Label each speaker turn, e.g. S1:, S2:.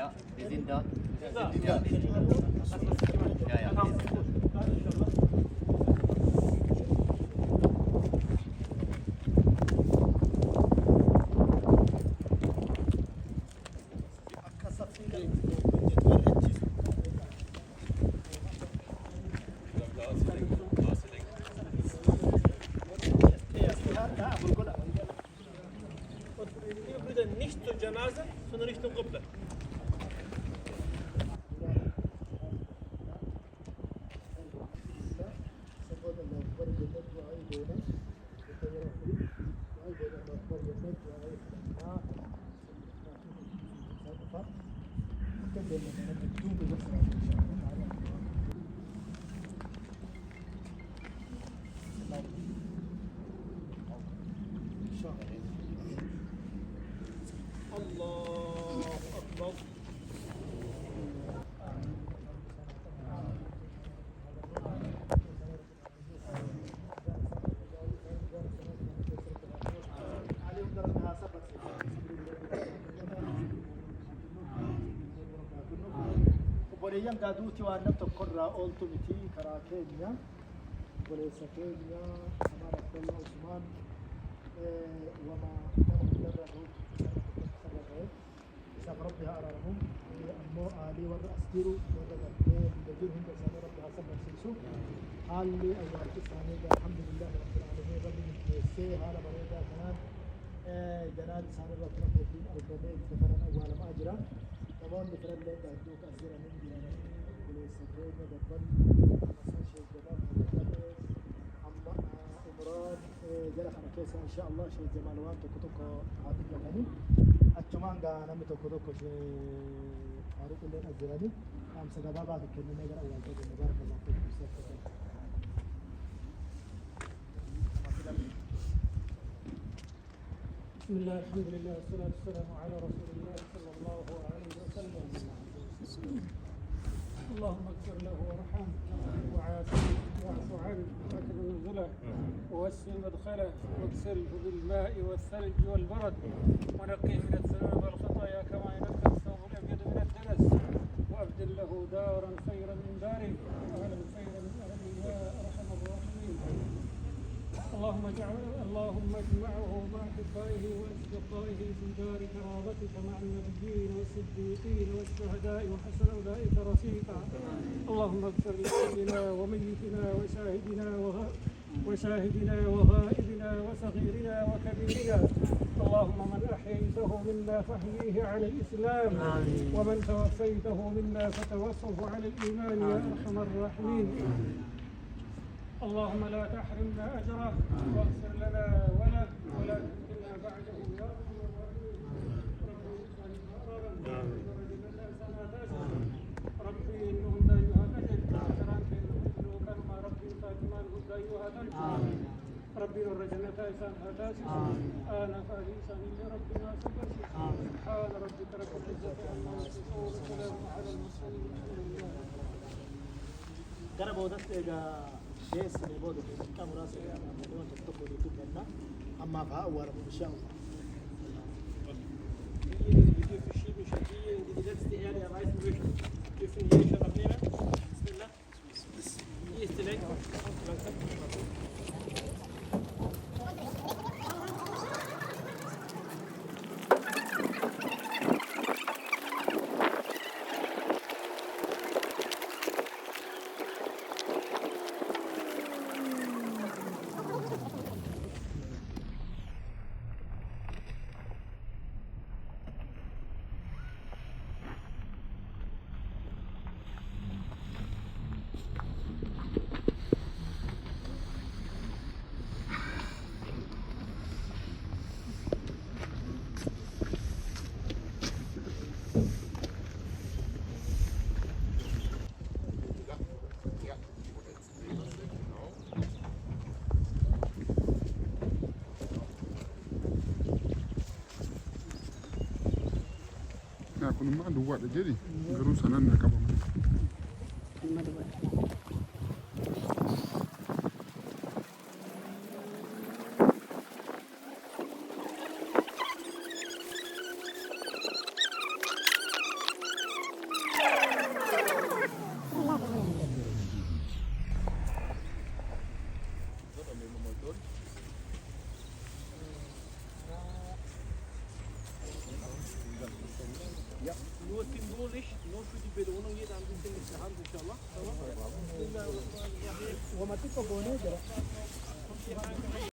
S1: Ja, wir sind da.
S2: Da.
S1: Ja. Ja, ja.
S2: Nicht zur Janaze, sondern Richtung Qibla. الله أكبر.
S3: Obboleeyyan gaaduuti waan nam tokkorraa ooltu miti karaa keenya obboleessa keenya Amaan Abdallah Usmaan wama nama hundarra isaaf rabbi haa araaramu ammoo aalii warra as jiru warra gartee hunda jiru hunda isaanii rabbi haa sabbarsiisu haalli awwaalchi isaanii alhamdulillah rabbil aalamiin rabbi mijeessee haala bareedaa kanaan janaan isaanii irratti rabbiin argamee bifa kanaan awwaalamaa jira namoonni firallee gaadduu as jiranii jiranii obboleessa keenya gabban amasan sheek jamaal amma umraan jala kana keessa insha Allah sheek jamaal waan tokko haa dubbatanii achumaan gaa namni tokko faaruq illee as jiranii qaamsa gabaabaa fi kennamee gara awwaalcha jenna baarakallahu fiikum.
S4: بسم الله الحمد لله والصلاة والسلام على رسول الله صلى الله عليه وسلم. اللهم اغفر له وارحمه وعافيه واعف عنه واكرم نزله ووسع مدخله واغسله بالماء والثلج والبرد ونقيه من الذنوب والخطايا كما ينقى الثوب الابيض من الدنس وابدل له دارا خيرا من داره واهلا خيرا من اهله يا ارحم الراحمين. اللهم اجمعه مع احبائه واصدقائه في دار كرامتك مع النبيين والصديقين والشهداء وحسن اولئك رفيقا. اللهم اغفر لحينا وميتنا وشاهدنا وغائبنا وصغيرنا وكبيرنا. اللهم من احييته منا فاحييه على الاسلام ومن توفيته منا فتوفه على الايمان يا ارحم الراحمين. اللهم لا تحرمنا اجره واغفر لنا وله ولا تفتنا بعده يا ارحم الراحمين. ربي انهم لا يهتدون كانوا مع ربي فاتمان لا يهتدون. ربي الرجل تايسان هتاس انا فارسان لربنا سبحان سبحان ربك رب العزه عما يصفون وسلام على المرسلين الحمد لله.
S3: قرب ودست جيس نبودو كم راس مليون تطبق لي كنا أما فأول إن شاء الله.
S2: في الشيء مشكلة دي letzte Erde erreichen möchten, dürfen hier Sharaf nehmen. Bismillah. Hier ist der Weg.
S5: kun ma duwwaadha jedhi garuu sanaan na qabamu.
S2: تبدأون يدا عند سن الشهر إن شاء الله. تمام. بسم الله الرحمن الرحيم.
S3: وما تبقى بونيجا